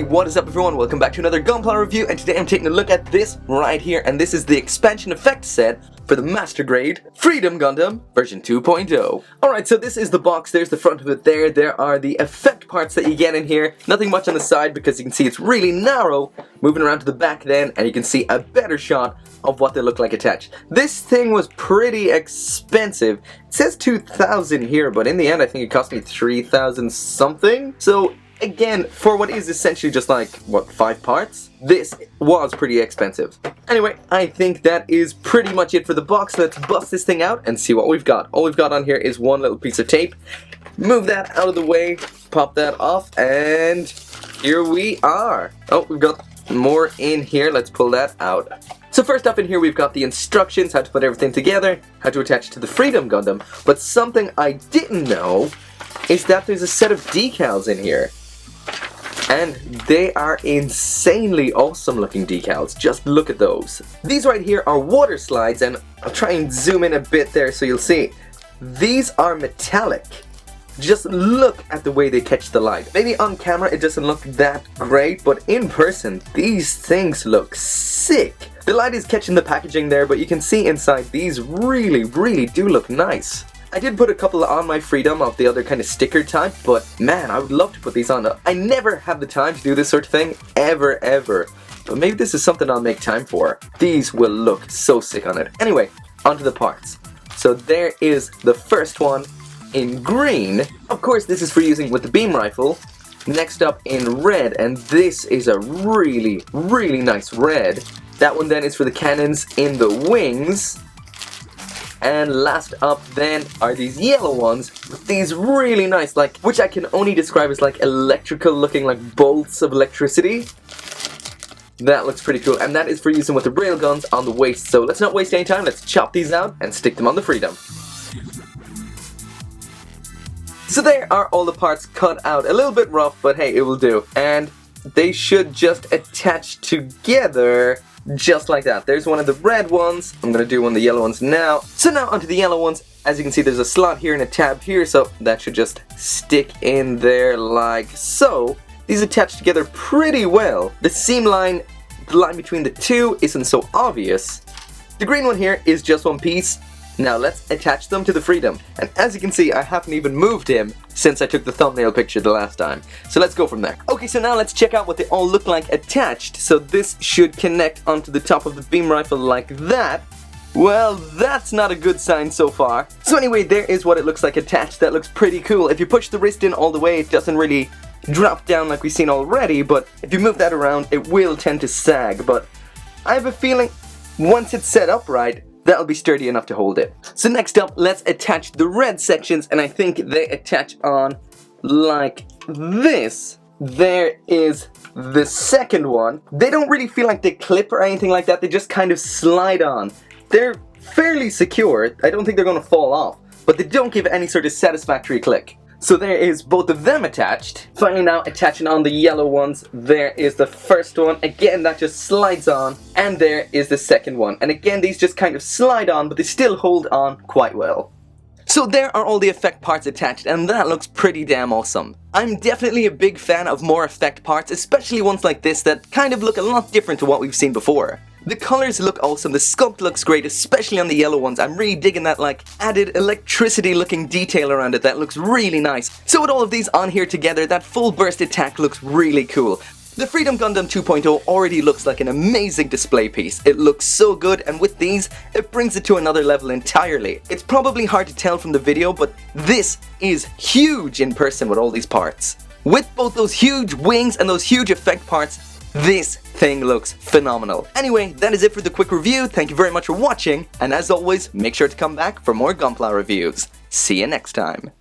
what is up everyone? Welcome back to another Gunpla review, and today I'm taking a look at this right here, and this is the expansion effect set for the Master Grade Freedom Gundam version 2.0. Alright, so this is the box. There's the front of it there. There are the effect parts that you get in here. Nothing much on the side because you can see it's really narrow. Moving around to the back then, and you can see a better shot of what they look like attached. This thing was pretty expensive. It says 2,000 here, but in the end I think it cost me 3,000 something. So again, for what is essentially just like, what, 5 parts? This was pretty expensive. Anyway, I think that is pretty much it for the box. Let's bust this thing out and see what we've got. All we've got on here is one little piece of tape. Move that out of the way, pop that off, and here we are. Oh, we've got more in here. Let's pull that out. So first up in here we've got the instructions, how to put everything together, how to attach to the Freedom Gundam. But something I didn't know is that there's a set of decals in here. And they are insanely awesome looking decals. Just look at those. These right here are water slides, and I'll try and zoom in a bit there so you'll see. These are metallic. Just look at the way they catch the light. Maybe on camera it doesn't look that great, but in person these things look sick. The light is catching the packaging there, but you can see inside these really do look nice. I did put a couple on my Freedom of the other kind of sticker type, but man, I would love to put these on. I never have the time to do this sort of thing, ever. But maybe this is something I'll make time for. These will look so sick on it. Anyway, onto the parts. So there is the first one in green. Of course, this is for using with the beam rifle. Next up in red, and this is a really nice red. That one then is for the cannons in the wings. And last up then are these yellow ones with these really nice, like, which I can only describe as like electrical looking, like bolts of electricity. That looks pretty cool, and that is for using with the railguns on the waist. So let's not waste any time, let's chop these out and stick them on the Freedom. So there are all the parts cut out. A little bit rough, but hey, it will do. And they should just attach together just like that. There's one of the red ones. I'm gonna do one of the yellow ones now. So now onto the yellow ones. As you can see, there's a slot here and a tab here, so that should just stick in there like so. These attach together pretty well. The seam line, the line between the two isn't so obvious. The green one here is just one piece. Now let's attach them to the Freedom. And as you can see, I haven't even moved him since I took the thumbnail picture the last time. So let's go from there. Okay, so now let's check out what they all look like attached. So this should connect onto the top of the beam rifle like that. Well, that's not a good sign so far. So anyway, there is what it looks like attached. That looks pretty cool. If you push the wrist in all the way, it doesn't really drop down like we've seen already, but if you move that around, it will tend to sag. But I have a feeling once it's set up right, that'll be sturdy enough to hold it. So next up, let's attach the red sections, and I think they attach on like this. There is the second one. They don't really feel like they clip or anything like that, they just kind of slide on. They're fairly secure, I don't think they're gonna fall off, but they don't give any sort of satisfactory click. So there is both of them attached. Finally now attaching on the yellow ones, there is the first one. Again, that just slides on. And there is the second one. And again, these just kind of slide on, but they still hold on quite well. So there are all the effect parts attached, and that looks pretty damn awesome. I'm definitely a big fan of more effect parts, especially ones like this that kind of look a lot different to what we've seen before. The colors look awesome, the sculpt looks great, especially on the yellow ones. I'm really digging that like added electricity looking detail around it. That looks really nice. So with all of these on here together, that full burst attack looks really cool. The Freedom Gundam 2.0 already looks like an amazing display piece. It looks so good, and with these, it brings it to another level entirely. It's probably hard to tell from the video, but this is huge in person with all these parts. With both those huge wings and those huge effect parts, this thing looks phenomenal. Anyway, that is it for the quick review. Thank you very much for watching, and as always, make sure to come back for more Gunpla reviews. See you next time.